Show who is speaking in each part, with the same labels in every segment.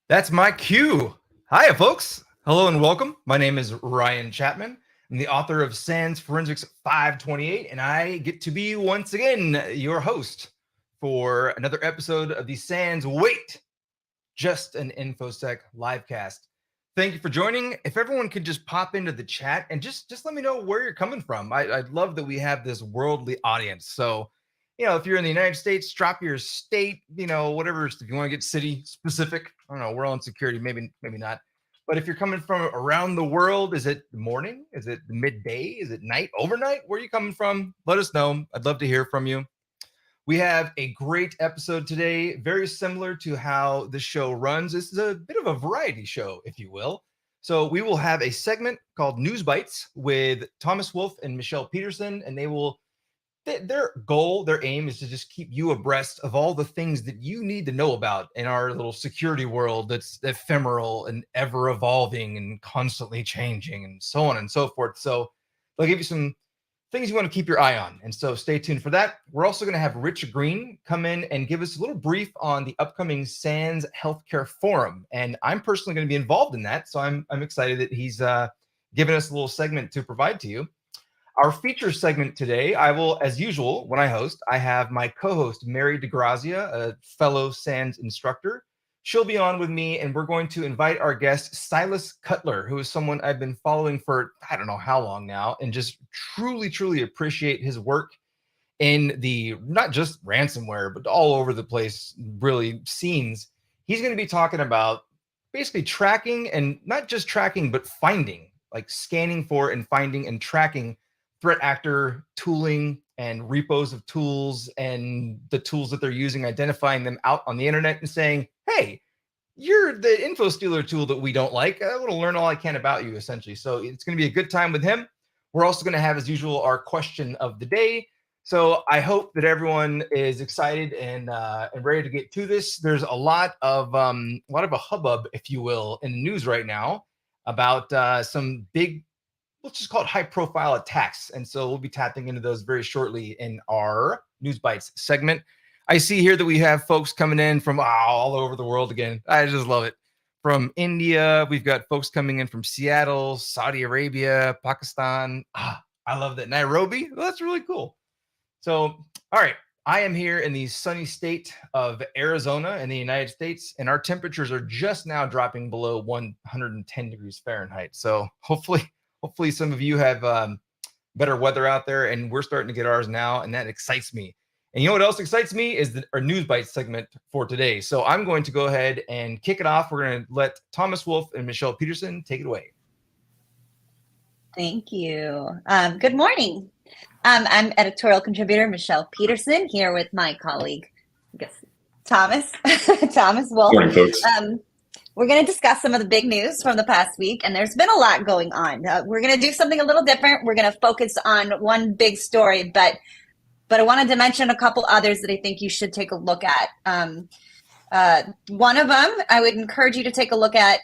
Speaker 1: That's my cue. Hiya, folks. Hello and welcome. My name is Ryan Chapman. I'm the author of SANS Forensics 528, and I get to be once again your host for another episode of the SANS Wait, Just an Infosec livecast. Thank you for joining. If everyone could just pop into the chat and just let me know where you're coming from. I'd love that we have this worldly audience. So, if you're in the United States, drop your state, whatever. If you want to get city specific, I don't know, we're all in security, maybe not. But if you're coming from around the world, is it morning? Is it midday? Is it night, overnight? Where are you coming from? Let us know. I'd love to hear from you. We have a great episode today, very similar to how the show runs. This is a bit of a variety show, if you will. So we will have a segment called News Bites with Thomas Wolf and Michelle Peterson, and their goal, their aim is to just keep you abreast of all the things that you need to know about in our little security world that's ephemeral and ever evolving and constantly changing and so on and so forth. So they'll give you some things you want to keep your eye on. And so stay tuned for that. We're also going to have Rich Green come in and give us a little brief on the upcoming SANS Healthcare Forum. And I'm personally going to be involved in that. So I'm excited that he's given us a little segment to provide to you. Our feature segment today, I will, as usual, when I host, I have my co-host, Mary DeGrazia, a fellow SANS instructor. She'll be on with me, and we're going to invite our guest, Silas Cutler, who is someone I've been following for I don't know how long now, and just truly, truly appreciate his work in the, not just ransomware, but all over the place, really, scenes. He's going to be talking about basically tracking, and not just tracking, but finding, like scanning for and finding and tracking threat actor tooling and repos of tools and the tools that they're using, identifying them out on the internet and saying, hey, you're the info stealer tool that we don't like. I want to learn all I can about you, essentially. So it's going to be a good time with him. We're also going to have, as usual, our question of the day. So I hope that everyone is excited and ready to get to this. There's a lot of a hubbub, if you will, in the news right now about some big, let's just call it high-profile attacks. And so we'll be tapping into those very shortly in our News Bites segment. I see here that we have folks coming in from all over the world again. I just love it. From India, we've got folks coming in from Seattle, Saudi Arabia, Pakistan. I love that. Nairobi, well, that's really cool. So, all right, I am here in the sunny state of Arizona in the United States, and our temperatures are just now dropping below 110 degrees Fahrenheit. So hopefully some of you have better weather out there, and we're starting to get ours now, and that excites me. And you know what else excites me is our News Bites segment for today. So I'm going to go ahead and kick it off. We're going to let Thomas Wolf and Michelle Peterson take it away.
Speaker 2: Thank you. Good morning. I'm editorial contributor Michelle Peterson here with my colleague, I guess, Thomas Wolf.
Speaker 3: Morning, folks.
Speaker 2: We're going to discuss some of the big news from the past week, and there's been a lot going on. We're going to do something a little different. We're going to focus on one big story, but I wanted to mention a couple others that I think you should take a look at. One of them, I would encourage you to take a look at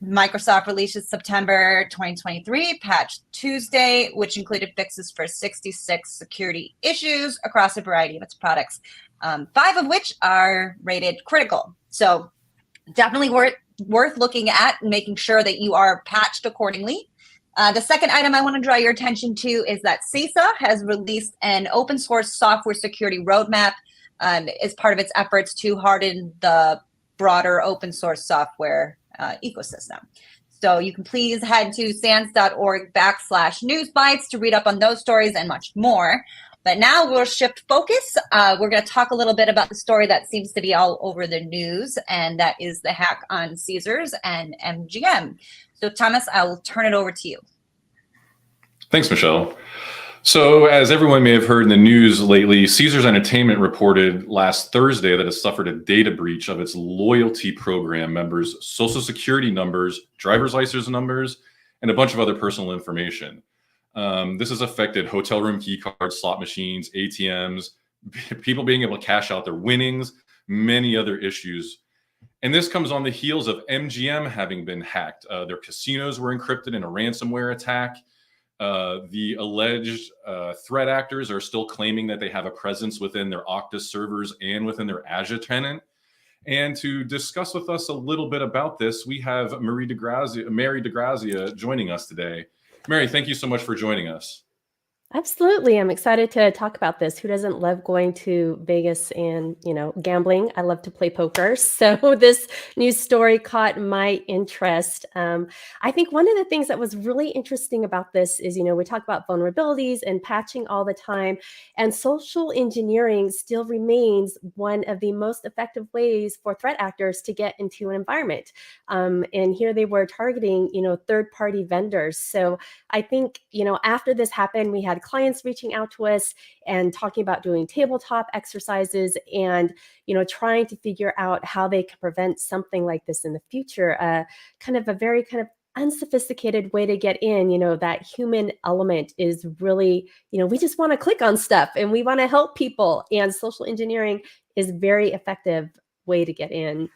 Speaker 2: Microsoft releases September 2023 Patch Tuesday, which included fixes for 66 security issues across a variety of its products, 5 of which are rated critical. So definitely worth looking at and making sure that you are patched accordingly. The second item I want to draw your attention to is that CISA has released an open source software security roadmap as part of its efforts to harden the broader open source software ecosystem. So you can please head to sans.org/newsbites to read up on those stories and much more. But now we'll shift focus. We're going to talk a little bit about the story that seems to be all over the news, and that is the hack on Caesars and MGM. So Thomas, I will turn it over to you.
Speaker 3: Thanks, Michelle. So, as everyone may have heard in the news lately, Caesars Entertainment reported last Thursday that it suffered a data breach of its loyalty program members' social security numbers, driver's license numbers, and a bunch of other personal information. This has affected hotel room key cards, slot machines, ATMs, people being able to cash out their winnings, many other issues. And this comes on the heels of MGM having been hacked. Their casinos were encrypted in a ransomware attack. The alleged threat actors are still claiming that they have a presence within their Okta servers and within their Azure tenant. And to discuss with us a little bit about this, we have Mary DeGrazia joining us today. Mary, thank you so much for joining us.
Speaker 4: Absolutely. I'm excited to talk about this. Who doesn't love going to Vegas and, gambling? I love to play poker. So this news story caught my interest. I think one of the things that was really interesting about this is, we talk about vulnerabilities and patching all the time, and social engineering still remains one of the most effective ways for threat actors to get into an environment. And here they were targeting, third-party vendors. So I think, after this happened, we had clients reaching out to us and talking about doing tabletop exercises and, trying to figure out how they can prevent something like this in the future. Kind of a very kind of unsophisticated way to get in, that human element is really, we just want to click on stuff and we want to help people. And social engineering is a very effective way to get in.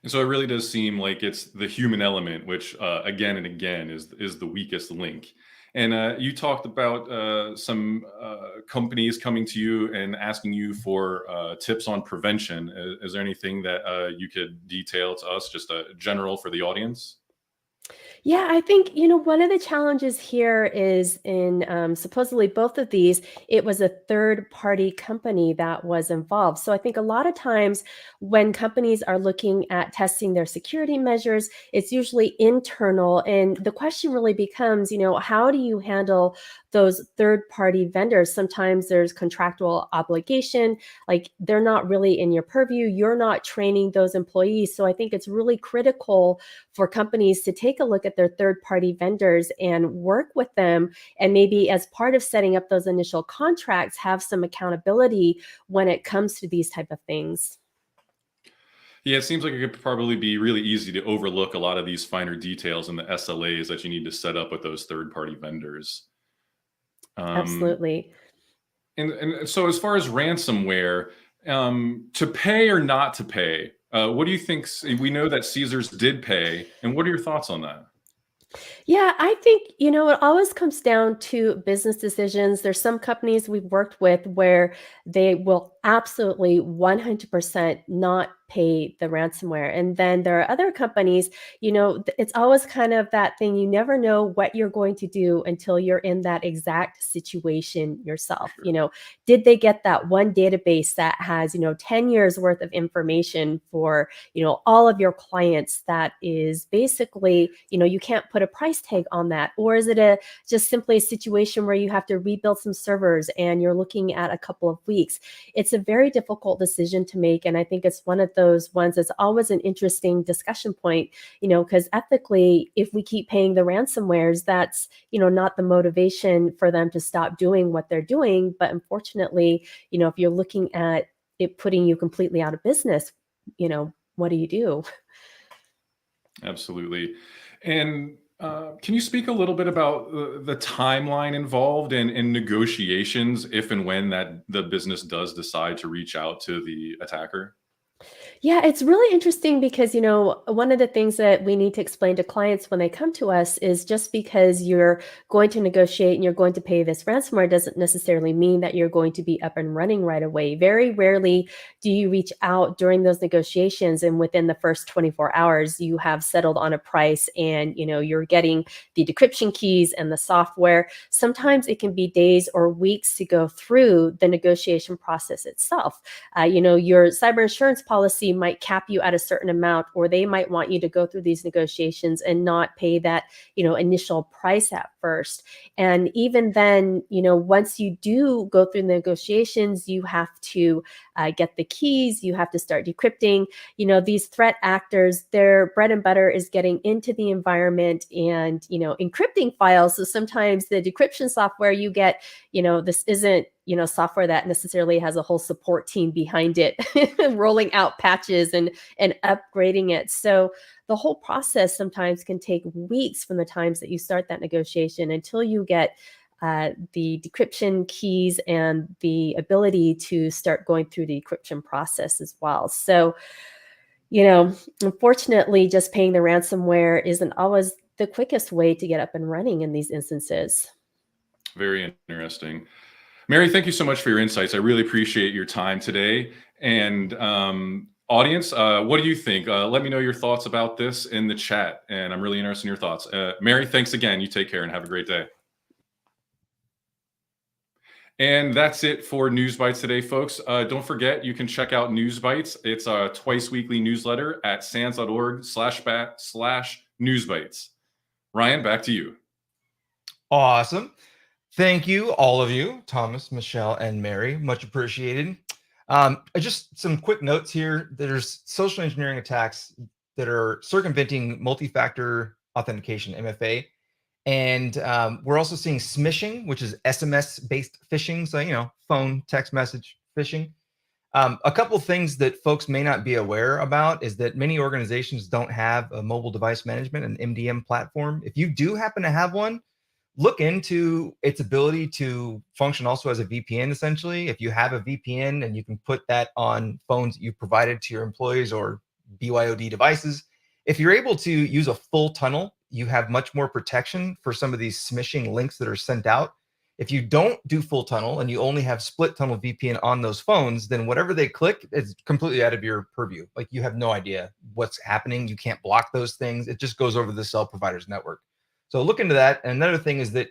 Speaker 3: And so it really does seem like it's the human element, which again and again is the weakest link. And you talked about some companies coming to you and asking you for tips on prevention. Is there anything that you could detail to us, just a general for the audience?
Speaker 4: Yeah, I think, one of the challenges here is in supposedly both of these, it was a third party company that was involved. So I think a lot of times when companies are looking at testing their security measures, it's usually internal. And the question really becomes, how do you handle those third party vendors? Sometimes there's contractual obligation, like they're not really in your purview. You're not training those employees. So I think it's really critical for companies to take a look at their third-party vendors and work with them. And maybe as part of setting up those initial contracts, have some accountability when it comes to these type of things.
Speaker 3: Yeah, it seems like it could probably be really easy to overlook a lot of these finer details in the SLAs that you need to set up with those third-party vendors.
Speaker 4: Absolutely.
Speaker 3: And so as far as ransomware, to pay or not to pay, what do you think? We know that Caesars did pay, and what are your thoughts on that?
Speaker 4: Yeah, I think, it always comes down to business decisions. There's some companies we've worked with where they will absolutely 100% not pay the ransomware. And then there are other companies, it's always kind of that thing. You never know what you're going to do until you're in that exact situation yourself. Did they get that one database that has, 10 years worth of information for, all of your clients that is basically, you can't put a price tag on that? Or is it just simply a situation where you have to rebuild some servers and you're looking at a couple of weeks? It's a very difficult decision to make. And I think it's one of those ones that's always an interesting discussion point, because ethically, if we keep paying the ransomwares, that's, not the motivation for them to stop doing what they're doing. But unfortunately, if you're looking at it putting you completely out of business, what do you do?
Speaker 3: Absolutely. And can you speak a little bit about the timeline involved in negotiations if and when that the business does decide to reach out to the attacker?
Speaker 4: Yeah, it's really interesting because, one of the things that we need to explain to clients when they come to us is just because you're going to negotiate and you're going to pay this ransomware doesn't necessarily mean that you're going to be up and running right away. Very rarely do you reach out during those negotiations and within the first 24 hours, you have settled on a price and, you're getting the decryption keys and the software. Sometimes it can be days or weeks to go through the negotiation process itself. Your cyber insurance policy might cap you at a certain amount, or they might want you to go through these negotiations and not pay that, initial price at first. And even then, once you do go through negotiations, you have to get the keys, you have to start decrypting. These threat actors, their bread and butter is getting into the environment and, encrypting files. So sometimes the decryption software you get, this isn't, software that necessarily has a whole support team behind it, rolling out patches and upgrading it. So the whole process sometimes can take weeks from the times that you start that negotiation until you get the decryption keys and the ability to start going through the decryption process as well. So, unfortunately, just paying the ransomware isn't always the quickest way to get up and running in these instances.
Speaker 3: Very interesting. Mary, thank you so much for your insights. I really appreciate your time today. And audience, what do you think? Let me know your thoughts about this in the chat. And I'm really interested in your thoughts. Mary, thanks again. You take care and have a great day. And that's it for News Bites today, folks. Don't forget, you can check out News Bites. It's a twice weekly newsletter at sans.org/newsbites. Ryan, back to you.
Speaker 1: Awesome. Thank you, all of you, Thomas, Michelle, and Mary. Much appreciated. Just some quick notes here. There's social engineering attacks that are circumventing multi-factor authentication, MFA. And we're also seeing smishing, which is SMS-based phishing. So, phone, text message phishing. A couple of things that folks may not be aware about is that many organizations don't have a mobile device management, an MDM platform. If you do happen to have one, look into its ability to function also as a VPN, essentially. If you have a VPN and you can put that on phones that you've provided to your employees or BYOD devices, if you're able to use a full tunnel, you have much more protection for some of these smishing links that are sent out. If you don't do full tunnel and you only have split tunnel VPN on those phones, then whatever they click is completely out of your purview. Like, you have no idea what's happening. You can't block those things. It just goes over the cell provider's network. So look into that. And another thing is that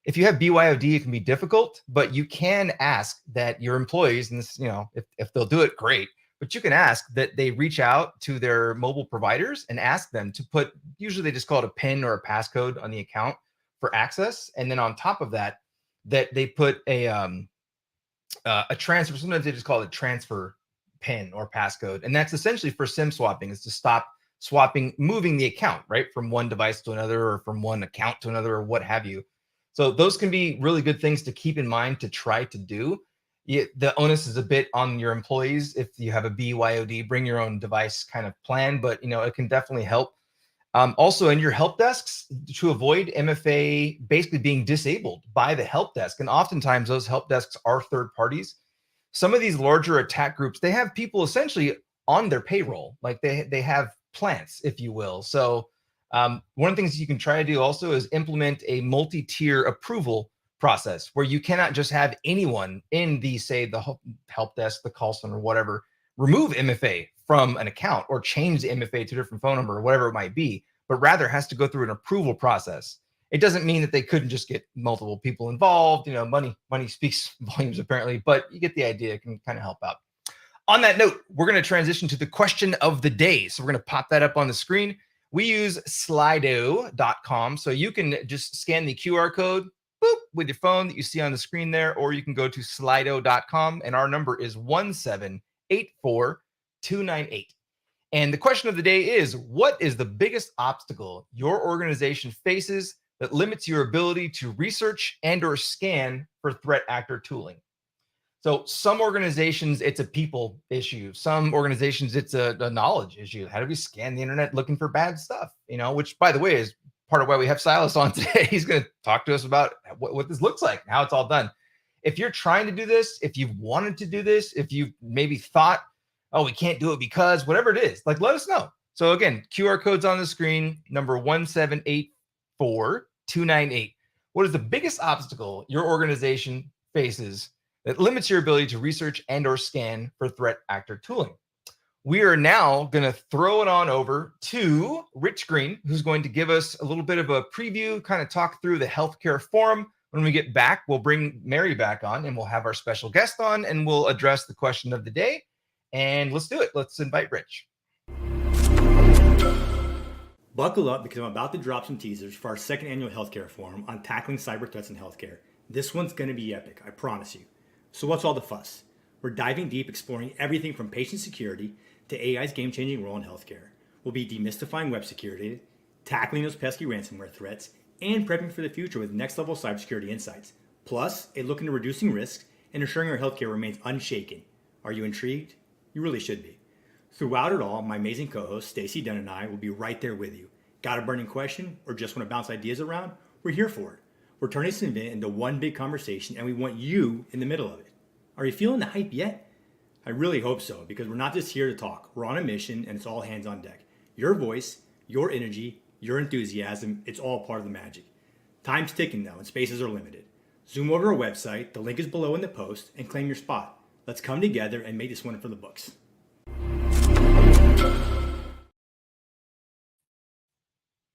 Speaker 1: if you have BYOD, it can be difficult, but you can ask that your employees, and this, if they'll do it, great, but you can ask that they reach out to their mobile providers and ask them to put, usually they just call it a PIN or a passcode on the account for access. And then on top of that, that they put a transfer, sometimes they just call it a transfer PIN or passcode. And that's essentially for SIM swapping, is to stop swapping, moving the account, right, from one device to another or from one account to another or what have you. So those can be really good things to keep in mind to try to do. The onus is a bit on your employees. If you have a BYOD, bring your own device kind of plan, but it can definitely help. Also in your help desks, to avoid MFA basically being disabled by the help desk. And oftentimes those help desks are third parties. Some of these larger attack groups, they have people essentially on their payroll, like they have plants, if you will. So one of the things you can try to do also is implement a multi-tier approval process where you cannot just have anyone in the, say, the help desk, the call center, whatever, remove MFA from an account or change the MFA to a different phone number or whatever it might be, but rather has to go through an approval process. It doesn't mean that they couldn't just get multiple people involved. Money speaks volumes apparently, but you get the idea. It can kind of help out. On that note, we're going to transition to the question of the day. So we're going to pop that up on the screen. We use slido.com. So you can just scan the QR code with your phone that you see on the screen there, or you can go to slido.com, and our number is 1784298. And the question of the day is, what is the biggest obstacle your organization faces that limits your ability to research and or scan for threat actor tooling? So some organizations, it's a people issue. Some organizations, it's a knowledge issue. How do we scan the internet looking for bad stuff? Which, by the way, is part of why we have Silas on today. He's going to talk to us about what this looks like, how it's all done. If you're trying to do this, if you've wanted to do this, if you've maybe thought, oh, we can't do it because whatever it is, like, let us know. So again, QR code's on the screen, number 1784298. What is the biggest obstacle your organization faces that limits your ability to research and or scan for threat actor tooling? We are now going to throw it on over to Rich Green, who's going to give us a little bit of a preview, kind of talk through the healthcare forum. When we get back, we'll bring Mary back on and we'll have our special guest on and we'll address the question of the day. And let's do it. Let's invite Rich.
Speaker 5: Buckle up because I'm about to drop some teasers for our second annual healthcare forum on tackling cyber threats in healthcare. This one's going to be epic, I promise you. So what's all the fuss? We're diving deep, exploring everything from patient security to AI's game-changing role in healthcare. We'll be demystifying web security, tackling those pesky ransomware threats, and prepping for the future with next-level cybersecurity insights. Plus, a look into reducing risks and ensuring our healthcare remains unshaken. Are you intrigued? You really should be. Throughout it all, my amazing co-host Stacey Dunn and I will be right there with you. Got a burning question or just want to bounce ideas around? We're here for it. We're turning this event into one big conversation and we want you in the middle of it. Are you feeling the hype yet? I really hope so, because we're not just here to talk. We're on a mission and it's all hands on deck. Your voice, your energy, your enthusiasm, it's all part of the magic. Time's ticking though and spaces are limited. Zoom over our website, the link is below in the post, and claim your spot. Let's come together and make this one for the books.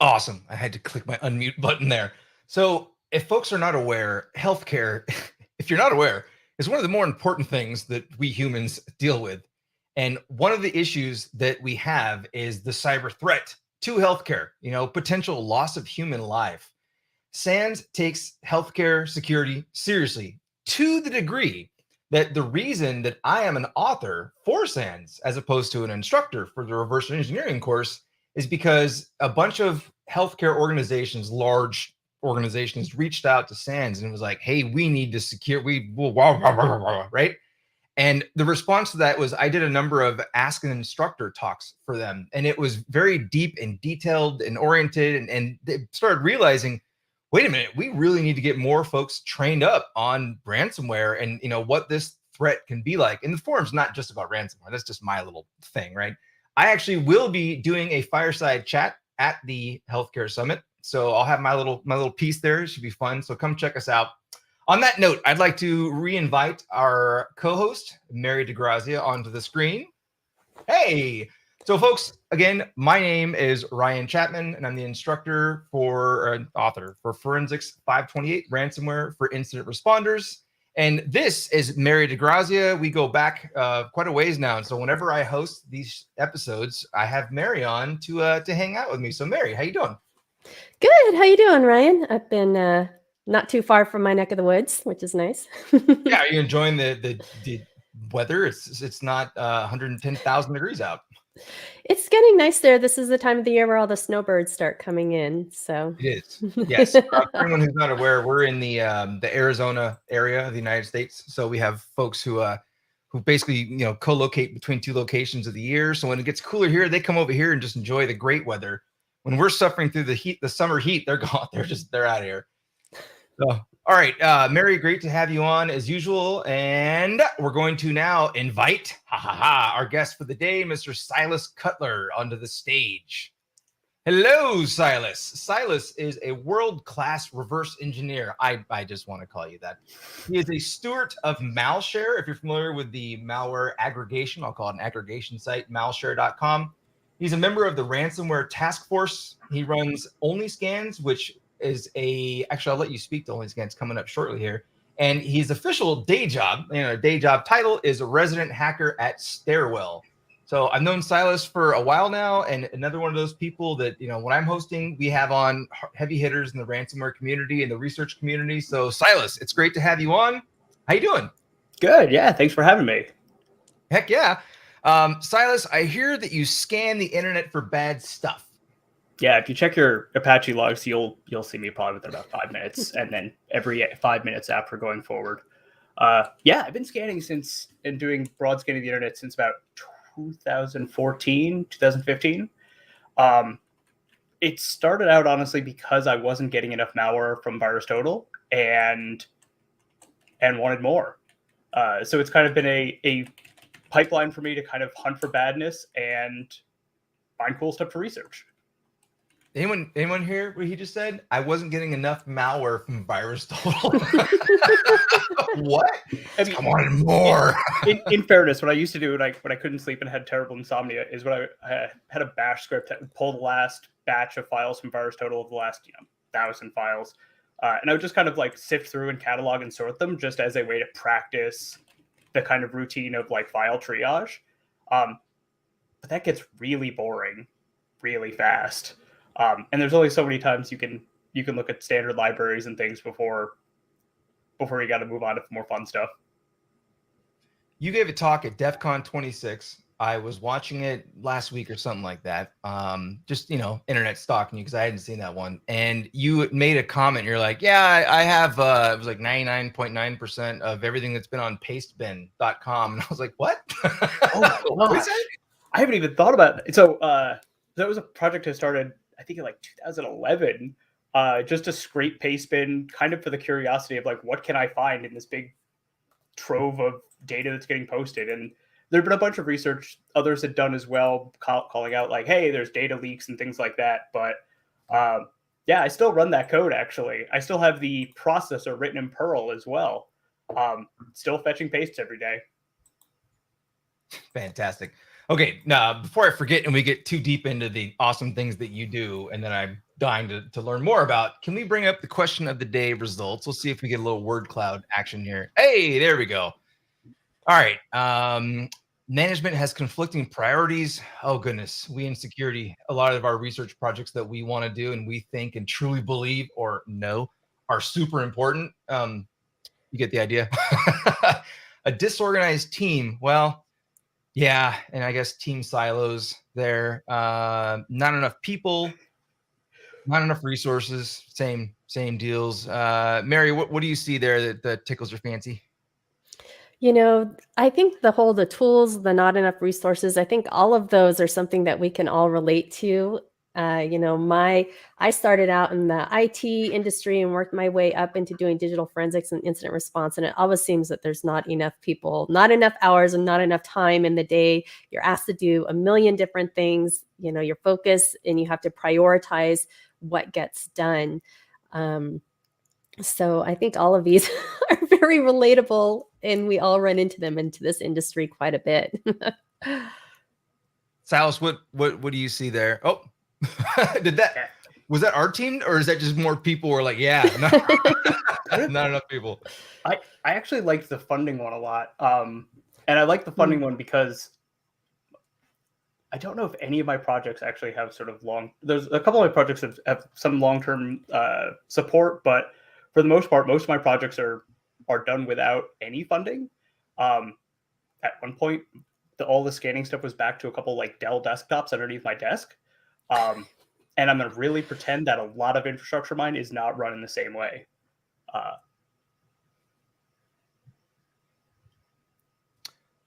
Speaker 1: Awesome. I had to click my unmute button there. So if folks are not aware, healthcare, if you're not aware, is one of the more important things that we humans deal with. And one of the issues that we have is the cyber threat to healthcare, potential loss of human life. SANS takes healthcare security seriously to the degree that the reason that I am an author for SANS as opposed to an instructor for the reverse engineering course is because a bunch of healthcare organizations, large organizations, reached out to SANS and it was like, hey, we need to secure, right? And the response to that was I did a number of Ask an Instructor talks for them. And it was very deep and detailed and oriented. And they started realizing, wait a minute, we really need to get more folks trained up on ransomware and what this threat can be like. And the forum's not just about ransomware. That's just my little thing, right? I actually will be doing a fireside chat at the Healthcare Summit. So I'll have my little piece there. It should be fun. So come check us out. On that note, I'd like to re-invite our co-host, Mary DeGrazia, onto the screen. Hey! So folks, again, my name is Ryan Chapman, and I'm the instructor author for Forensics 528, Ransomware for Incident Responders. And this is Mary DeGrazia. We go back quite a ways now. And so whenever I host these episodes, I have Mary on to hang out with me. So Mary, how you doing?
Speaker 4: Good. How you doing, Ryan? I've been not too far from my neck of the woods, which is nice.
Speaker 1: Yeah, are you enjoying the weather? It's not 110,000 degrees out.
Speaker 4: It's getting nice there. This is the time of the year where all the snowbirds start coming in. So
Speaker 1: it is. Yes. For anyone who's not aware, we're in the Arizona area of the United States. So we have folks who basically co-locate between two locations of the year. So when it gets cooler here, they come over here and just enjoy the great weather. When we're suffering through the heat, the summer heat, they're gone. They're out of here. So, all right, Mary, great to have you on as usual. And we're going to now invite our guest for the day, Mr. Silas Cutler, onto the stage. Hello, Silas. Silas is a world-class reverse engineer. I just want to call you that. He is a steward of Malshare. If you're familiar with the malware aggregation, I'll call it an aggregation site, malshare.com. He's a member of the Ransomware Task Force. He runs OnlyScans, which is actually, I'll let you speak to OnlyScans coming up shortly here. And his official day job title is a resident hacker at Stairwell. So I've known Silas for a while now, and another one of those people that, when I'm hosting, we have on heavy hitters in the ransomware community and the research community. So Silas, it's great to have you on. How you doing?
Speaker 6: Good. Yeah. Thanks for having me.
Speaker 1: Heck yeah. Silas, I hear that you scan the internet for bad stuff.
Speaker 6: Yeah, if you check your Apache logs, you'll see me probably within about 5 minutes, and then every 5 minutes after going forward. Yeah, I've been scanning and doing broad scanning of the internet since about 2014, 2015. It started out honestly because I wasn't getting enough malware from VirusTotal and wanted more. So it's kind of been a pipeline for me to kind of hunt for badness and find cool stuff for research.
Speaker 1: Anyone hear what he just said? I wasn't getting enough malware from VirusTotal. What? Come on, more.
Speaker 6: In fairness, what I used to do when I couldn't sleep and had terrible insomnia is when I had a bash script that would pull the last batch of files from VirusTotal of the last 1,000 files, and I would just kind of like sift through and catalog and sort them just as a way to practice the kind of routine of like file triage. But that gets really boring really fast. And there's only so many times you can look at standard libraries and things before you got to move on to more fun stuff.
Speaker 1: You gave a talk at DEF CON 26. I was watching it last week or something like that. Just, internet stalking you because I hadn't seen that one. And you made a comment. You're like, yeah, I have, it was like 99.9% of everything that's been on pastebin.com. And I was like, what?
Speaker 6: Oh,
Speaker 1: What is that?
Speaker 6: I haven't even thought about it. So that was a project I started, I think in like 2011, just to scrape pastebin kind of for the curiosity of like, what can I find in this big trove of data that's getting posted? And there'd been a bunch of research others had done as well, calling out like, hey, there's data leaks and things like that. But yeah, I still run that code. Actually, I still have the processor written in Perl as well. Still fetching pastes every day.
Speaker 1: Fantastic. Okay, now before I forget and we get too deep into the awesome things that you do, and then I'm dying to learn more about, can we bring up the question of the day results? We'll see if we get a little word cloud action here. Hey, there we go. All right. Management has conflicting priorities. Oh, goodness. We in security, a lot of our research projects that we want to do and we think and truly believe or know are super important. You get the idea. A disorganized team. Well, yeah. And I guess team silos there. Not enough people, not enough resources. Same deals. Mary, what do you see there that tickles your fancy?
Speaker 4: I think the tools, the not enough resources, I think all of those are something that we can all relate to. I started out in the IT industry and worked my way up into doing digital forensics and incident response. And it always seems that there's not enough people, not enough hours, and not enough time in the day. You're asked to do a million different things, your focus, and you have to prioritize what gets done. So I think all of these are very relatable, and we all run into them into this industry quite a bit.
Speaker 1: Silas, what do you see there? Oh, was that our team, or is that just more people were like, yeah, not enough people?
Speaker 6: I actually liked the funding one a lot. And I like the funding one because I don't know if any of my projects actually have sort of there's a couple of my projects have some long-term support, but for the most part, most of my projects are done without any funding. At one point, all the scanning stuff was back to a couple like Dell desktops underneath my desk. And I'm going to really pretend that a lot of infrastructure mine is not run in the same way.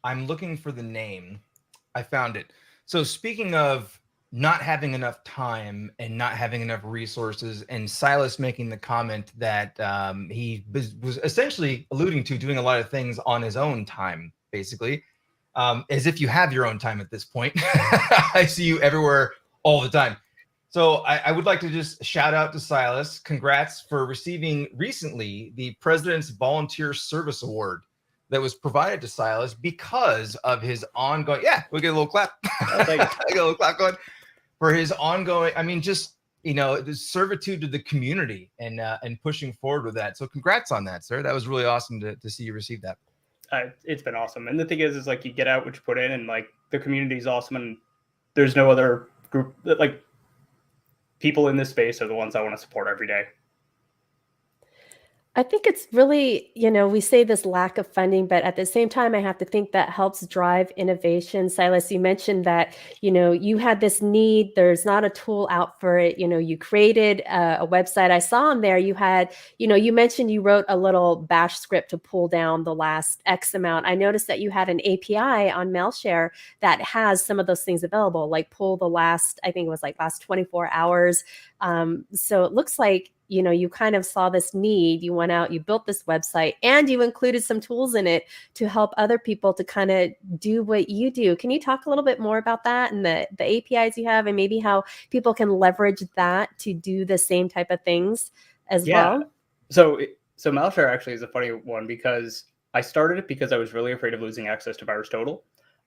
Speaker 1: I'm looking for the name. I found it. So speaking of not having enough time and not having enough resources, and Silas making the comment that he was essentially alluding to doing a lot of things on his own time, basically, as if you have your own time at this point. I see you everywhere all the time. So I would like to just shout out to Silas. Congrats for receiving recently the President's Volunteer Service Award that was provided to Silas because of his ongoing, we'll get a little clap. I get a little clap going for his ongoing, the servitude to the community and pushing forward with that. So congrats on that, sir. That was really awesome to see you receive that.
Speaker 6: It's been awesome. And the thing is like you get out what you put in, and like the community is awesome. And there's no other group that like people in this space are the ones I want to support every day.
Speaker 4: I think it's really, we say this lack of funding, but at the same time, I have to think that helps drive innovation. Silas, you mentioned that, you had this need, there's not a tool out for it. You created a website. I saw on there you had, you mentioned you wrote a little bash script to pull down the last X amount. I noticed that you had an API on Mailshare that has some of those things available, like pull the last, I think it was like last 24 hours. So it looks like, you kind of saw this need, you went out, you built this website, and you included some tools in it to help other people to kind of do what you do. Can you talk a little bit more about that and the APIs you have, and maybe how people can leverage that to do the same type of things as well?
Speaker 6: So Mailshare actually is a funny one because I started it because I was really afraid of losing access to VirusTotal.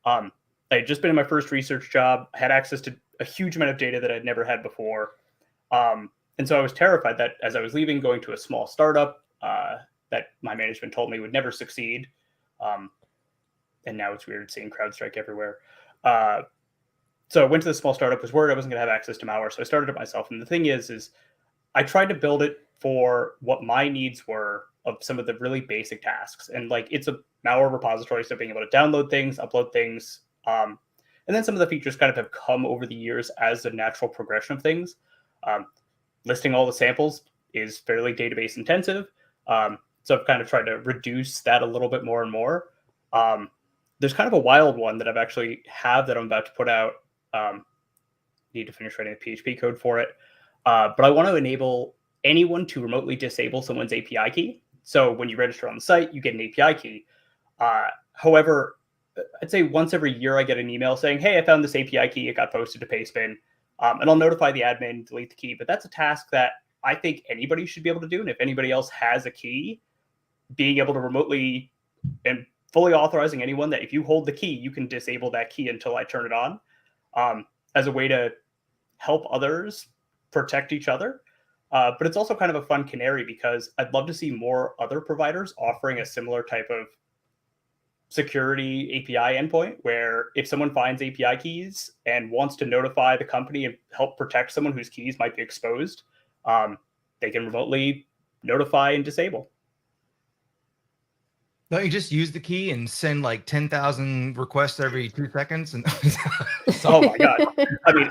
Speaker 6: I had just been in my first research job, had access to a huge amount of data that I'd never had before. And so I was terrified that as I was leaving, going to a small startup that my management told me would never succeed. And now it's weird seeing CrowdStrike everywhere. So I went to the small startup, was worried I wasn't going to have access to malware. So I started it myself. And the thing is I tried to build it for what my needs were of some of the really basic tasks. And like, it's a malware repository. So being able to download things, upload things. And then some of the features kind of have come over the years as a natural progression of things. Listing all the samples is fairly database intensive. So I've kind of tried to reduce that a little bit more and more. There's kind of a wild one that I've actually that I'm about to put out. Need to finish writing the PHP code for it. But I want to enable anyone to remotely disable someone's API key. So when you register on the site, you get an API key. However, I'd say once every year I get an email saying, hey, I found this API key. It got posted to Pastebin. And I'll notify the admin, delete the key. But that's a task that I think anybody should be able to do. And if anybody else has a key, being able to remotely and fully authorizing anyone that if you hold the key, you can disable that key until I turn it on, as a way to help others protect each other. But it's also kind of a fun canary because I'd love to see more other providers offering a similar type of security API endpoint where if someone finds API keys and wants to notify the company and help protect someone whose keys might be exposed, they can remotely notify and disable.
Speaker 1: Don't you just use the key and send like 10,000 requests every 2 seconds? And
Speaker 6: oh my God. I mean,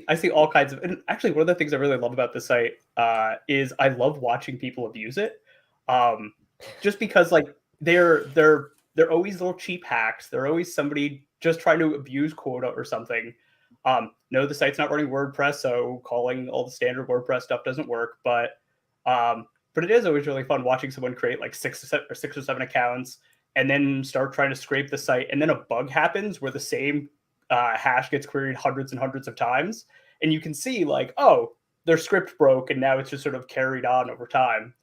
Speaker 6: I see all kinds of, and actually one of the things I really love about the site is I love watching people abuse it. Just because like they're always little cheap hacks. They're always somebody just trying to abuse quota or something. No, the site's not running WordPress, so calling all the standard WordPress stuff doesn't work. But it is always really fun watching someone create like 6 or 7 accounts and then start trying to scrape the site. And then a bug happens where the same hash gets queried hundreds and hundreds of times. And you can see like, oh, their script broke and now it's just sort of carried on over time.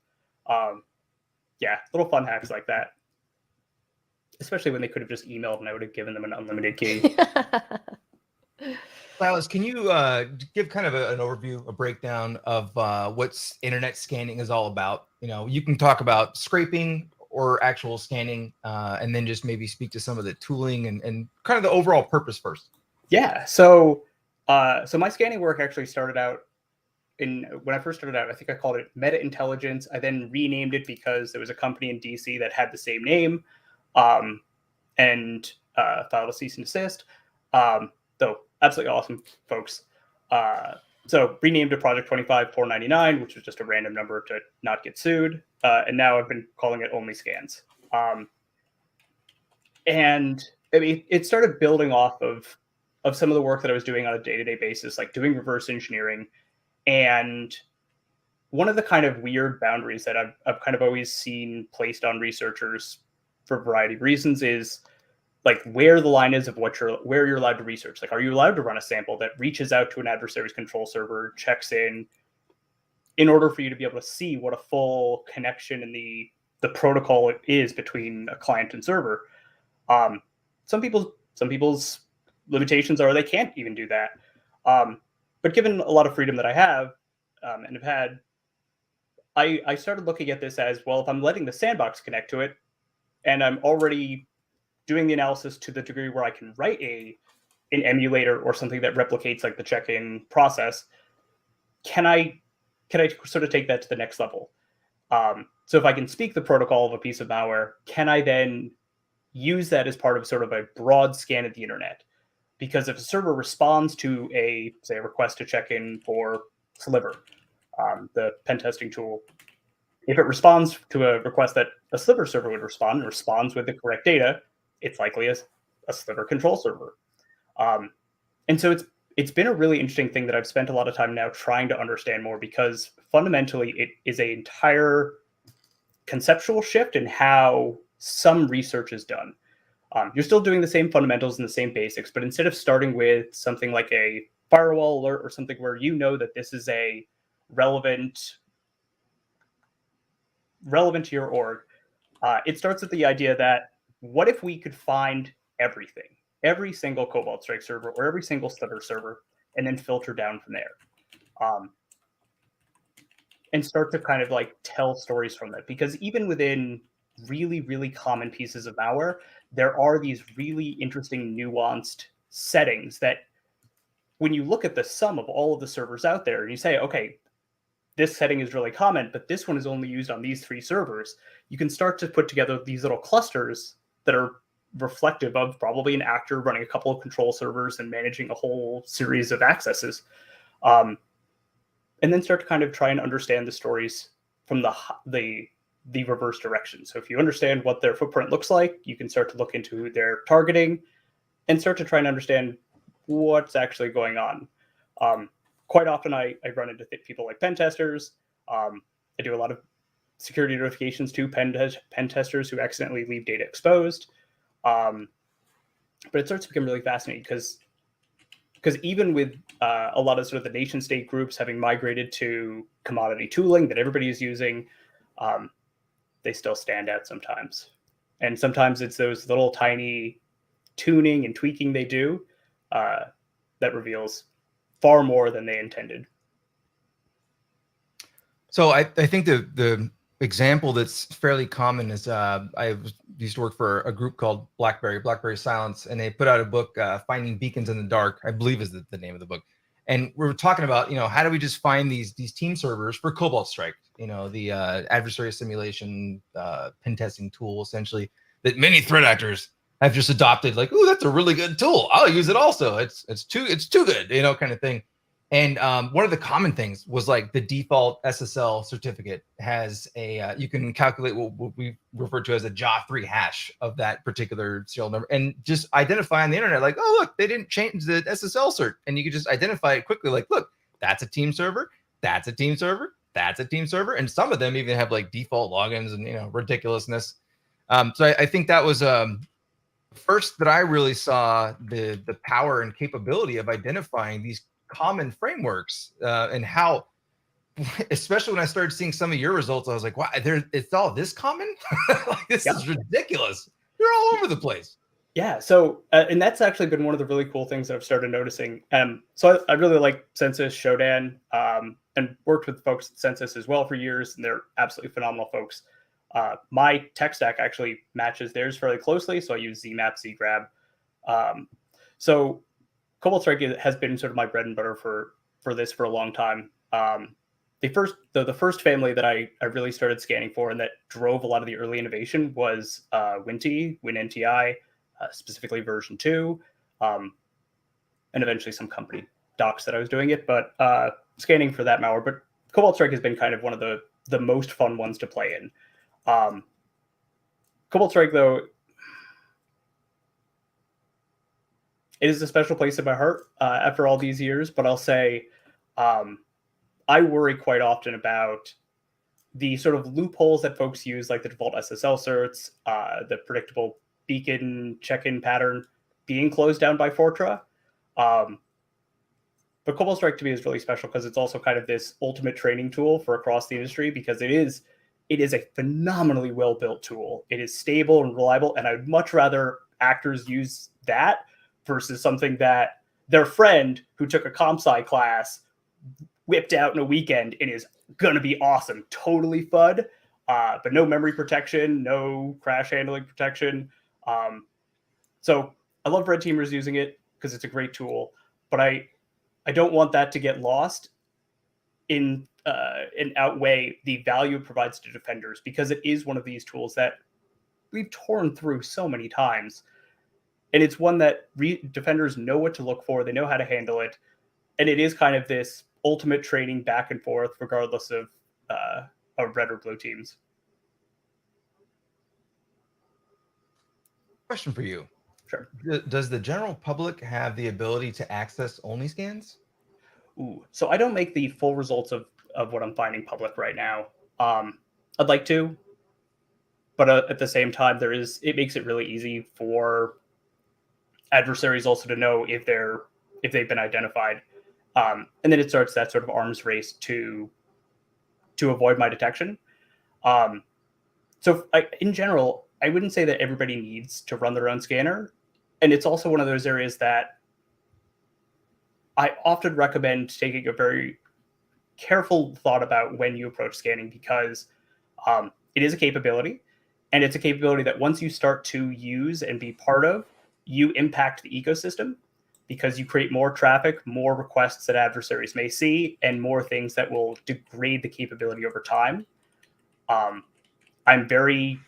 Speaker 6: Yeah, little fun hacks like that. Especially when they could have just emailed and I would have given them an unlimited key.
Speaker 1: Silas, can you give kind of an overview, a breakdown of what internet scanning is all about? You know, you can talk about scraping or actual scanning, and then just maybe speak to some of the tooling and kind of the overall purpose first.
Speaker 6: Yeah. So my scanning work actually started out when I first started out, I think I called it Meta Intelligence. I then renamed it because there was a company in DC that had the same name, and filed a cease and desist. Though absolutely awesome folks. So renamed to Project 25499, which was just a random number to not get sued. And now I've been calling it Only Scans. And I mean, it started building off of some of the work that I was doing on a day-to-day basis, like doing reverse engineering. And one of the kind of weird boundaries that I've kind of always seen placed on researchers for a variety of reasons is like where the line is of where you're allowed to research. Like, are you allowed to run a sample that reaches out to an adversary's control server, checks in order for you to be able to see what a full connection in the protocol is between a client and server? Some people's limitations are they can't even do that. But given a lot of freedom that I have and have had, I started looking at this as, well, if I'm letting the sandbox connect to it and I'm already doing the analysis to the degree where I can write an emulator or something that replicates like the check-in process, can I sort of take that to the next level? So if I can speak the protocol of a piece of malware, can I then use that as part of sort of a broad scan of the internet? Because if a server responds to a request to check in for Sliver, the pen testing tool, if it responds to a request that a Sliver server would respond and responds with the correct data, it's likely a Sliver control server. And so it's been a really interesting thing that I've spent a lot of time now trying to understand more, because fundamentally it is an entire conceptual shift in how some research is done. You're still doing the same fundamentals and the same basics, but instead of starting with something like a firewall alert or something where you know that this is a relevant to your org, it starts with the idea that what if we could find everything, every single Cobalt Strike server or every single Sliver server, and then filter down from there, and start to kind of like tell stories from it. Because even within really, really common pieces of malware, there are these really interesting, nuanced settings that when you look at the sum of all of the servers out there and you say, okay, this setting is really common, but this one is only used on these 3 servers, you can start to put together these little clusters that are reflective of probably an actor running a couple of control servers and managing a whole series of accesses. And then start to kind of try and understand the stories from the reverse direction. So if you understand what their footprint looks like, you can start to look into who they're targeting and start to try and understand what's actually going on. Quite often I run into people like pen testers. I do a lot of security notifications to pen testers who accidentally leave data exposed. But it starts to become really fascinating because even with a lot of sort of the nation state groups having migrated to commodity tooling that everybody is using, they still stand out sometimes. And sometimes it's those little tiny tuning and tweaking they do that reveals far more than they intended.
Speaker 1: So I think the example that's fairly common is used to work for a group called Blackberry Silence, and they put out a book, Finding Beacons in the Dark, I believe is the name of the book. And we were talking about, how do we just find these team servers for Cobalt Strike, the adversary simulation pen testing tool, essentially, that many threat actors have just adopted, like, oh, that's a really good tool, I'll use it also. It's too good, kind of thing. And one of the common things was like the default SSL certificate has you can calculate what we refer to as a JA3 hash of that particular serial number, and just identify on the internet, like, oh, look, they didn't change the SSL cert. And you can just identify it quickly, like, look, that's a team server, that's a team server, that's a team server. And some of them even have like default logins and, ridiculousness. So I think that was first that I really saw the power and capability of identifying these common frameworks and how, especially when I started seeing some of your results, I was like, wow, it's all this common. Like, this is ridiculous. They're all over the place.
Speaker 6: Yeah. So, and that's actually been one of the really cool things that I've started noticing. So I really like Census, Shodan, and worked with folks at Census as well for years, and they're absolutely phenomenal folks. My tech stack actually matches theirs fairly closely, so I use ZMap, ZGrab. So Cobalt Strike has been sort of my bread and butter for this for a long time. The first family that I really started scanning for and that drove a lot of the early innovation was WinNTI, specifically version 2, and eventually some company docs that I was doing it, but scanning for that malware. But Cobalt Strike has been kind of one of the most fun ones to play in. Cobalt Strike, though, it is a special place in my heart after all these years, but I'll say I worry quite often about the sort of loopholes that folks use, like the default SSL certs, the predictable beacon check-in pattern being closed down by Fortra. But Cobalt Strike to me is really special because it's also kind of this ultimate training tool for across the industry, because it is a phenomenally well-built tool. It is stable and reliable, and I'd much rather actors use that versus something that their friend who took a comp sci class whipped out in a weekend and is going to be awesome. Totally FUD, but no memory protection, no crash handling protection. So I love red teamers using it because it's a great tool, but I don't want that to get lost in and outweigh the value it provides to defenders, because it is one of these tools that we've torn through so many times. And it's one that defenders know what to look for. They know how to handle it. And it is kind of this ultimate training back and forth, regardless of red or blue teams.
Speaker 1: Question for you.
Speaker 6: Sure.
Speaker 1: Does the general public have the ability to access only scans?
Speaker 6: Ooh, so I don't make the full results of what I'm finding public right now. I'd like to, but at the same time, it makes it really easy for adversaries also to know if they've been identified, and then it starts that sort of arms race to avoid my detection. So in general, I wouldn't say that everybody needs to run their own scanner, and it's also one of those areas that I often recommend taking a very careful thought about when you approach scanning, because it is a capability, and it's a capability that once you start to use and be part of, you impact the ecosystem. because you create more traffic, more requests that adversaries may see, and more things that will degrade the capability over time. I'm very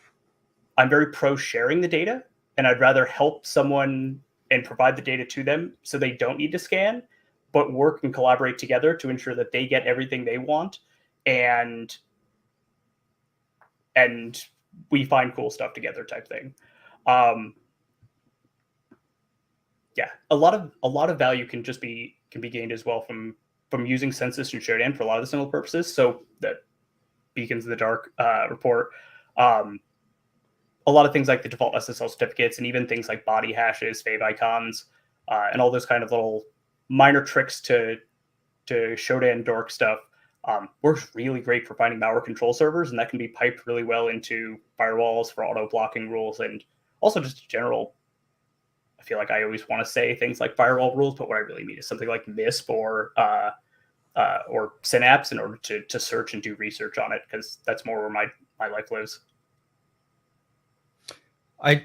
Speaker 6: pro sharing the data, and I'd rather help someone and provide the data to them so they don't need to scan, but work and collaborate together to ensure that they get everything they want, and we find cool stuff together type thing. Yeah, a lot of value can be gained as well from using Census and Sheridan for a lot of the similar purposes. So that Beacons in the Dark report, a lot of things like the default SSL certificates, and even things like body hashes, fave icons, and all those kind of little minor tricks to Shodan dork stuff works really great for finding malware control servers, and that can be piped really well into firewalls for auto blocking rules, and also just general. I feel like I always want to say things like firewall rules, but what I really mean is something like MISP or Synapse in order to search and do research on it, because that's more where my life lives.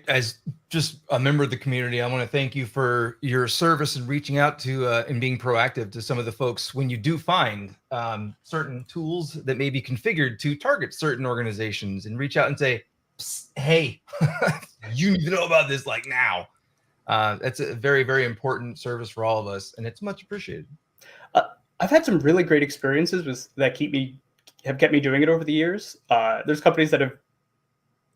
Speaker 1: As just a member of the community, I want to thank you for your service and reaching out to and being proactive to some of the folks when you do find certain tools that may be configured to target certain organizations, and reach out and say, hey, you need to know about this like now. That's a very, very important service for all of us, and it's much appreciated.
Speaker 6: I've had some really great experiences that have kept me doing it over the years. There's companies that have.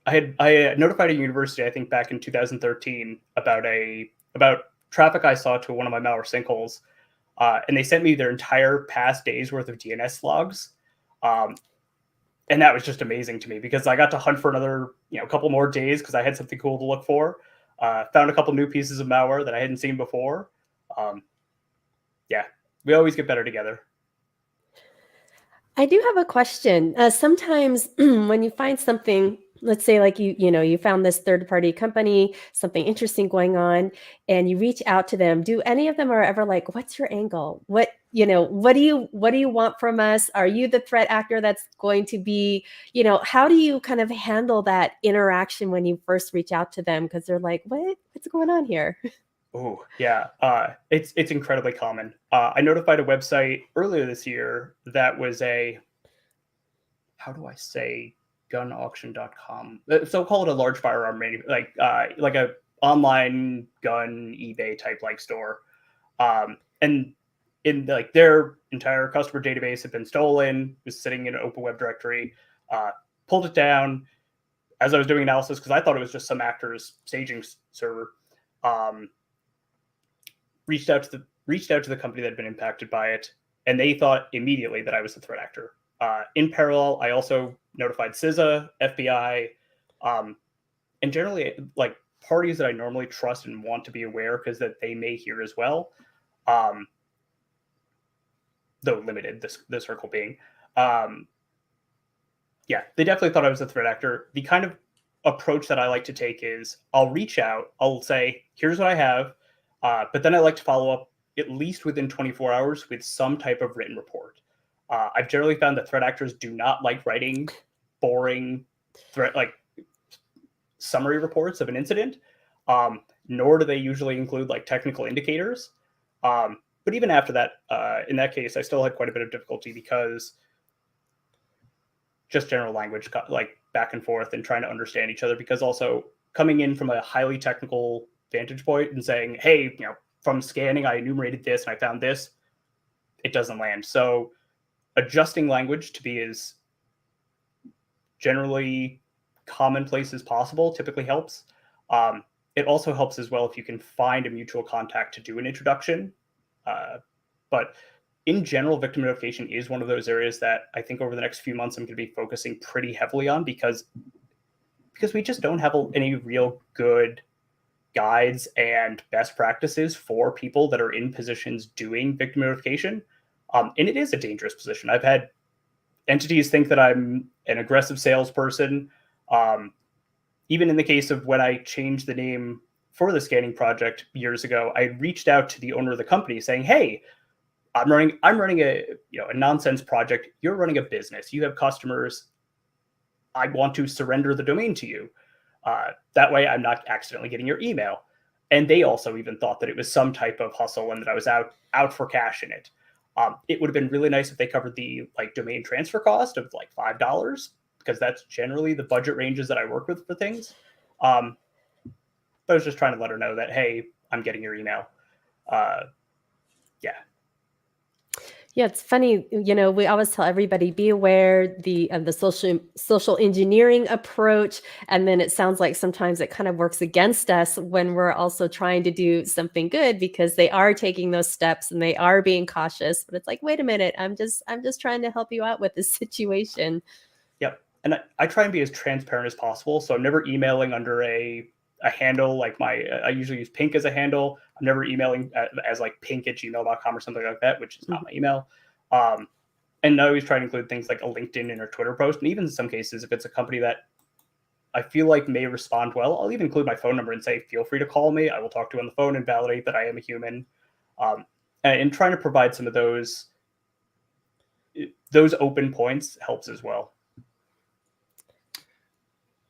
Speaker 6: I notified a university, I think back in 2013, about traffic I saw to one of my malware sinkholes, and they sent me their entire past day's worth of DNS logs, and that was just amazing to me, because I got to hunt for another couple more days because I had something cool to look for. Found a couple new pieces of malware that I hadn't seen before. Yeah, we always get better together.
Speaker 4: I do have a question. Sometimes when you find something, let's say like you found this third-party company, something interesting going on, and you reach out to them, do any of them are ever like, what's your angle? What do you want from us? Are you the threat actor that's going to be, how do you kind of handle that interaction when you first reach out to them? Because they're like, what's going on here?
Speaker 6: Oh, yeah. It's incredibly common. I notified a website earlier this year that was gunauction.com. So call it a large firearm, like a online gun eBay type like store. And in like their entire customer database had been stolen, was sitting in an open web directory, pulled it down as I was doing analysis, because I thought it was just some actor's staging server. Reached out to the company that had been impacted by it, and they thought immediately that I was the threat actor. In parallel, I also notified CISA, FBI, and generally like parties that I normally trust and want to be aware, because that they may hear as well. Though limited, the circle being. Yeah, they definitely thought I was a threat actor. The kind of approach that I like to take is I'll reach out, I'll say, here's what I have. But then I like to follow up at least within 24 hours with some type of written report. I've generally found that threat actors do not like writing boring summary reports of an incident, nor do they usually include like technical indicators. But even after that, in that case, I still had quite a bit of difficulty, because just general language, like back and forth and trying to understand each other, because also coming in from a highly technical vantage point and saying, hey, from scanning, I enumerated this and I found this, it doesn't land. So adjusting language to be as generally commonplace as possible typically helps. It also helps as well if you can find a mutual contact to do an introduction. But in general, victim notification is one of those areas that I think over the next few months I'm going to be focusing pretty heavily on, because we just don't have any real good guides and best practices for people that are in positions doing victim notification. And it is a dangerous position. I've had entities think that I'm an aggressive salesperson. Even in the case of when I changed the name for the scanning project years ago, I reached out to the owner of the company saying, hey, I'm running a nonsense project. You're running a business. You have customers. I want to surrender the domain to you. That way I'm not accidentally getting your email. And they also even thought that it was some type of hustle and that I was out for cash in it. It would have been really nice if they covered the like domain transfer cost of like $5, because that's generally the budget ranges that I work with for things. But I was just trying to let her know that, hey, I'm getting your email. Yeah.
Speaker 4: Yeah, it's funny. We always tell everybody be aware of the social engineering approach, and then it sounds like sometimes it kind of works against us when we're also trying to do something good, because they are taking those steps and they are being cautious. But it's like, wait a minute, I'm just trying to help you out with this situation.
Speaker 6: Yep, and I try and be as transparent as possible. So I'm never emailing under a handle like I usually use Pink as a handle. I'm never emailing as like pink@gmail.com or something like that, which is not my email. And I always try to include things like a LinkedIn or Twitter post. And even in some cases, if it's a company that I feel like may respond well, I'll even include my phone number and say, feel free to call me. I will talk to you on the phone and validate that I am a human. And trying to provide some of those open points helps as well.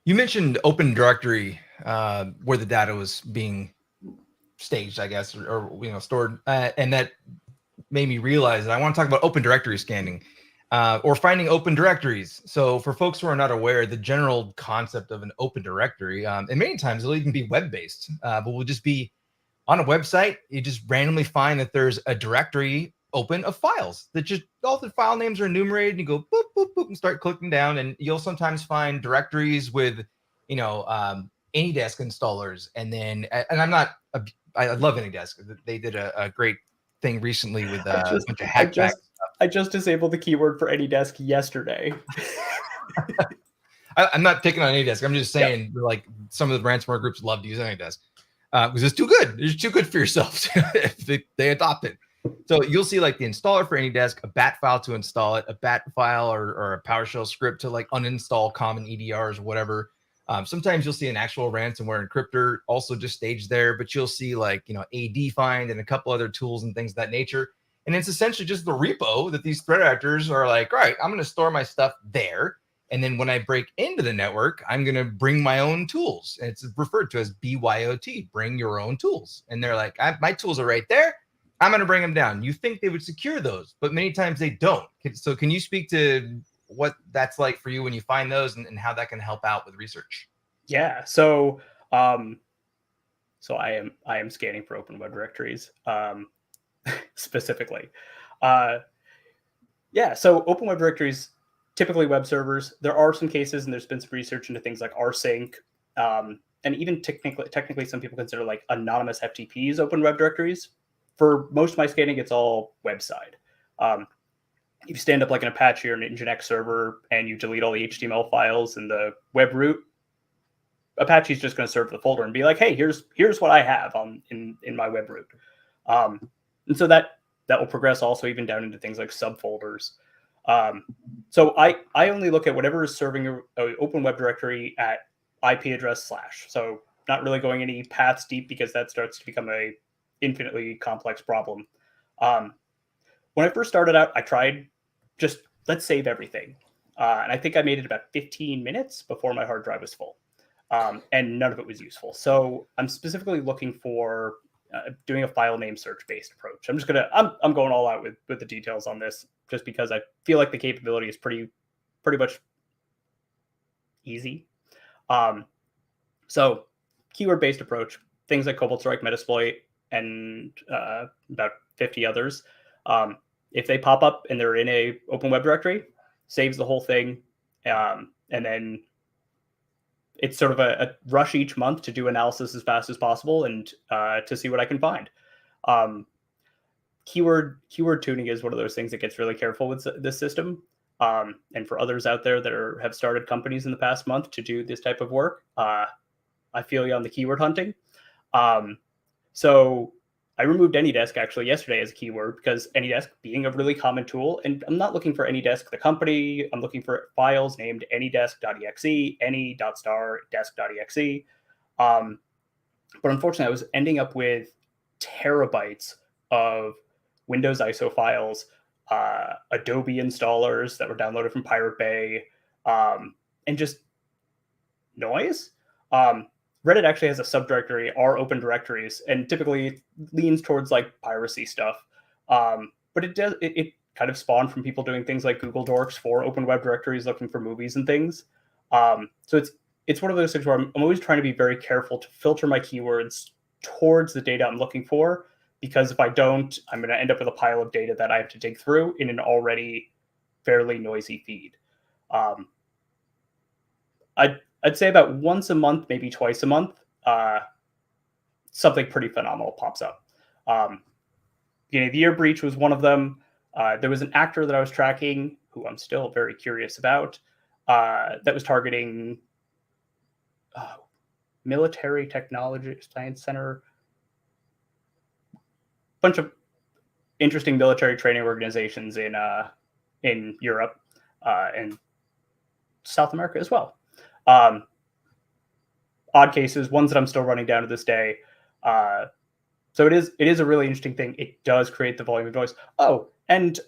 Speaker 1: You mentioned Open Directory, where the data was being staged, I guess, or stored, and that made me realize that I want to talk about Open Directory scanning, or finding open directories. So for folks who are not aware, the general concept of an open directory, and many times it'll even be web-based, but will just be on a website. You just randomly find that there's a directory open of files that just all the file names are enumerated, and you go boop boop boop and start clicking down, and you'll sometimes find directories with AnyDesk installers, and then I love AnyDesk. They did a great thing recently with a bunch of hackback.
Speaker 6: I just disabled the keyword for AnyDesk yesterday.
Speaker 1: I'm not picking on AnyDesk. I'm just saying, like, some of the ransomware groups love to use AnyDesk because it's too good. It's too good for yourself if they adopt it. So you'll see like the installer for AnyDesk, a bat file to install it, a bat file or a PowerShell script to like uninstall common EDRs or whatever. Sometimes you'll see an actual ransomware encryptor also just staged there, but you'll see like, AD find and a couple other tools and things of that nature. And it's essentially just the repo that these threat actors are like, right, I'm going to store my stuff there. And then when I break into the network, I'm going to bring my own tools. And it's referred to as BYOT, bring your own tools. And they're like, my tools are right there. I'm going to bring them down. You think they would secure those, but many times they don't. So can you speak to what that's like for you when you find those and how that can help out with research?
Speaker 6: Yeah. So I am scanning for open web directories specifically. So open web directories, typically web servers. There are some cases, and there's been some research into things like rsync, and even technically some people consider like anonymous FTPs open web directories. For most of my scanning, it's all web side. If you stand up like an Apache or an Nginx server and you delete all the HTML files in the web root, Apache's just going to serve the folder and be like, hey, here's what I have in my web root. And so that will progress also even down into things like subfolders. So I only look at whatever is serving an open web directory at IP address / So not really going any paths deep, because that starts to become a infinitely complex problem. When I first started out, I tried just let's save everything. And I think I made it about 15 minutes before my hard drive was full. And none of it was useful. So I'm specifically looking for doing a file name search based approach. I'm going all out with the details on this, just because I feel like the capability is pretty much easy. So keyword based approach, things like Cobalt Strike, Metasploit, and about 50 others. If they pop up and they're in a open web directory, saves the whole thing. And then it's sort of a rush each month to do analysis as fast as possible and to see what I can find. Keyword tuning is one of those things that gets really careful with this system. And for others out there that have started companies in the past month to do this type of work, I feel you on the keyword hunting. So I removed AnyDesk actually yesterday as a keyword, because AnyDesk being a really common tool, and I'm not looking for AnyDesk the company, I'm looking for files named anydesk.exe, any.star.desk.exe. But unfortunately, I was ending up with terabytes of Windows ISO files, Adobe installers that were downloaded from Pirate Bay, and just noise. Reddit actually has a subdirectory, are open directories, and typically leans towards like piracy stuff. But it kind of spawned from people doing things like Google Dorks for open web directories looking for movies and things. So it's one of those things where I'm always trying to be very careful to filter my keywords towards the data I'm looking for, because if I don't, I'm going to end up with a pile of data that I have to dig through in an already fairly noisy feed. I'd say about once a month, maybe twice a month, something pretty phenomenal pops up. The year breach was one of them. There was an actor that I was tracking who I'm still very curious about that was targeting Military Technology Science Center, bunch of interesting military training organizations in Europe and South America as well. Odd cases, ones that I'm still running down to this day. So it is a really interesting thing. It does create the volume of noise. Oh, and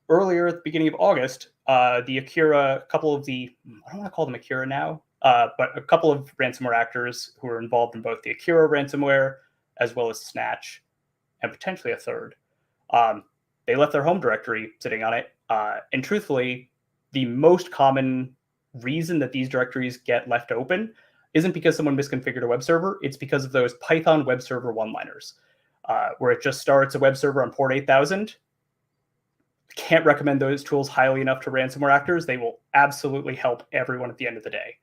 Speaker 6: earlier at the beginning of August, the Akira, I don't want to call them Akira now, but a couple of ransomware actors who were involved in both the Akira ransomware as well as Snatch, and potentially a third. They left their home directory sitting on it. And truthfully, the most common reason that these directories get left open isn't because someone misconfigured a web server. It's because of those Python web server one-liners, where it just starts a web server on port 8000. Can't recommend those tools highly enough to ransomware actors. They will absolutely help everyone at the end of the day.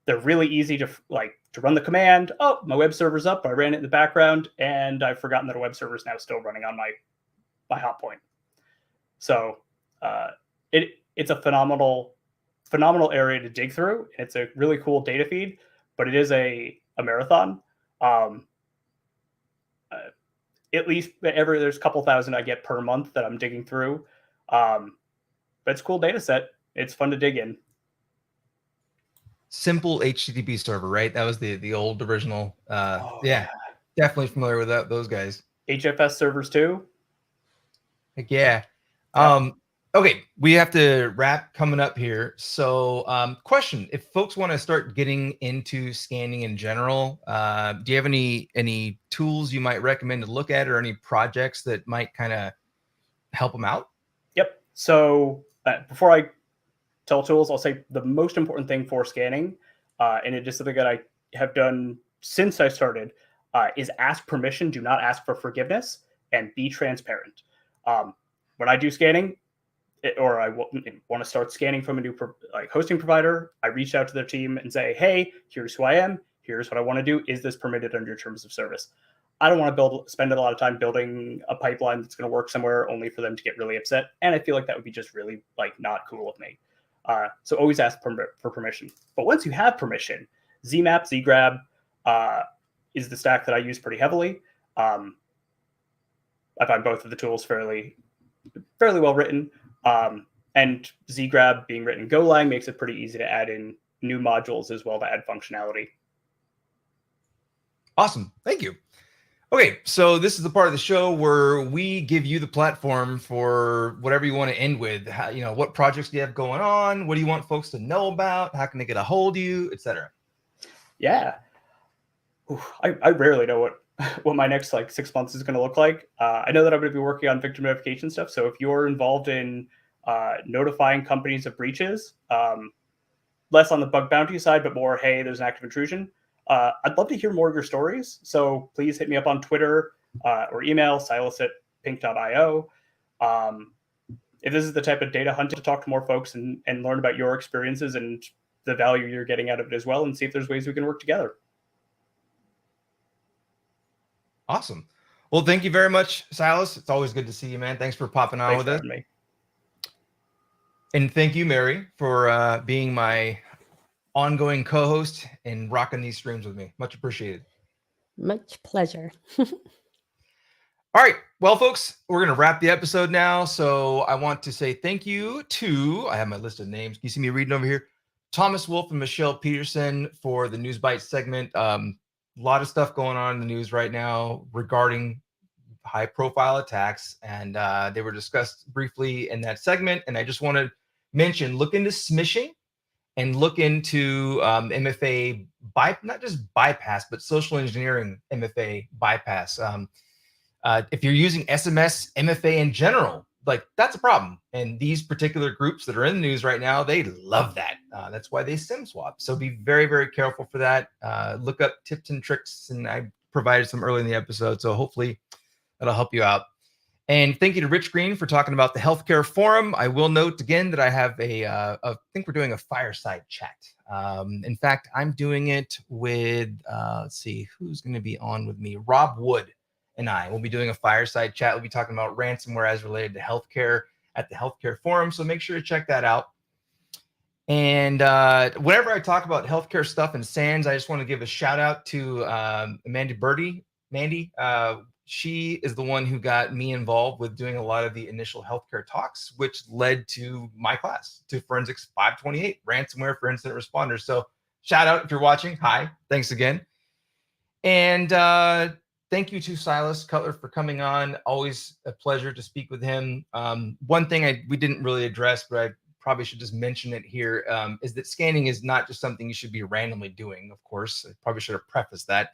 Speaker 6: They're really easy to run the command. Oh, my web server's up. I ran it in the background, and I've forgotten that a web server is now still running on my hot point. So it's a phenomenal area to dig through. It's a really cool data feed, but it is a marathon. At least there's a couple thousand I get per month that I'm digging through. But it's a cool data set. It's fun to dig in.
Speaker 1: Simple HTTP server, right? That was the old original. Yeah, definitely familiar with those guys.
Speaker 6: HFS servers too.
Speaker 1: Heck yeah. Okay, we have to wrap coming up here. So question, if folks want to start getting into scanning in general, do you have any tools you might recommend to look at, or any projects that might kind of help them out?
Speaker 6: Yep. So before I tell tools, I'll say the most important thing for scanning, and it is something that I have done since I started, is ask permission. Do not ask for forgiveness, and be transparent. When I do scanning, or I want to start scanning from a new hosting provider, I reach out to their team and say, hey, here's who I am. Here's what I want to do. Is this permitted under your terms of service? I don't want to spend a lot of time building a pipeline that's going to work somewhere only for them to get really upset. And I feel like that would be just really not cool of me. So always ask for permission. But once you have permission, Zmap, Zgrab is the stack that I use pretty heavily. I find both of the tools fairly well written. And Zgrab being written in Golang makes it pretty easy to add in new modules as well to add functionality.
Speaker 1: Awesome. Thank you. Okay, so this is the part of the show where we give you the platform for whatever you want to end with. How, what projects do you have going on? What do you want folks to know about? How can they get a hold of you, etc.?
Speaker 6: Yeah. I rarely know what my next 6 months is going to look like. I know that I'm going to be working on victim notification stuff. So if you're involved in notifying companies of breaches, less on the bug bounty side, but more, hey, there's an active intrusion. I'd love to hear more of your stories. So please hit me up on Twitter or email silas@pink.io. If this is the type of data hunt, to talk to more folks and learn about your experiences and the value you're getting out of it as well, and see if there's ways we can work together.
Speaker 1: Awesome. Well, thank you very much, Silas. It's always good to see you, man. Thanks for popping on with us. And thank you, Mary, for being my ongoing co-host and rocking these streams with me. Much appreciated.
Speaker 4: Much pleasure.
Speaker 1: All right. Well, folks, we're going to wrap the episode now. So I want to say thank you to, I have my list of names. You see me reading over here? Thomas Wolf and Michelle Peterson for the News Bites segment. A lot of stuff going on in the news right now regarding high profile attacks. And they were discussed briefly in that segment. And I just want to mention, look into smishing and look into MFA not just bypass, but social engineering MFA bypass. If you're using SMS MFA in general, like that's a problem. And these particular groups that are in the news right now, they love that. That's why they SIM swap. So be very, very careful for that. Look up tips and tricks, and I provided some early in the episode, so hopefully that'll help you out. And thank you to Rich Green for talking about the healthcare forum. I will note again that I have I think we're doing a fireside chat. In fact, I'm doing it with, let's see, who's going to be on with me? Rob Wood and I will be doing a fireside chat. We'll be talking about ransomware as related to healthcare at the healthcare forum. So make sure to check that out. And whenever I talk about healthcare stuff in SANS, I just want to give a shout out to Mandy Birdie. Mandy, she is the one who got me involved with doing a lot of the initial healthcare talks, which led to my class, to Forensics 528, Ransomware for Incident Responders. So shout out if you're watching. Hi, thanks again. And thank you to Silas Cutler for coming on. Always a pleasure to speak with him. One thing we didn't really address, but I probably should just mention it here, is that scanning is not just something you should be randomly doing, of course. I probably should have prefaced that.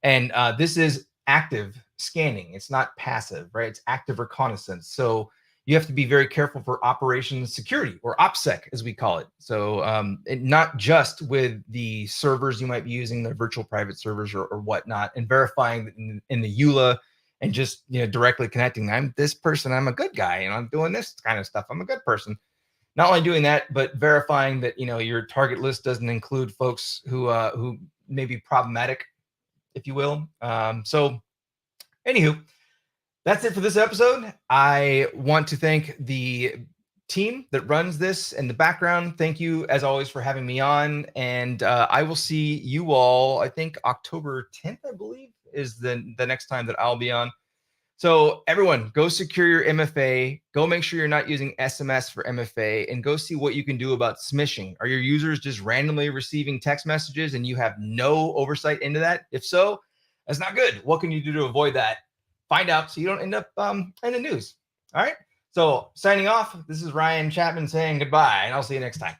Speaker 1: And this is active scanning. It's not passive, right? It's active reconnaissance. So you have to be very careful for operations security, or OPSEC as we call it. So not just with the servers you might be using, the virtual private servers or whatnot, and verifying that in the EULA and just directly connecting. I'm this person, I'm a good guy, and I'm doing this kind of stuff. I'm a good person. Not only doing that, but verifying that your target list doesn't include folks who may be problematic, if you will. So anywho, that's it for this episode. I want to thank the team that runs this in the background. Thank you, as always, for having me on. And I will see you all, I think October 10th, I believe, is the next time that I'll be on. So everyone, go secure your MFA. Go make sure you're not using SMS for MFA, and go see what you can do about smishing. Are your users just randomly receiving text messages and you have no oversight into that? If so, that's not good. What can you do to avoid that? Find out so you don't end up in the news. All right. So signing off, this is Ryan Chapman saying goodbye, and I'll see you next time.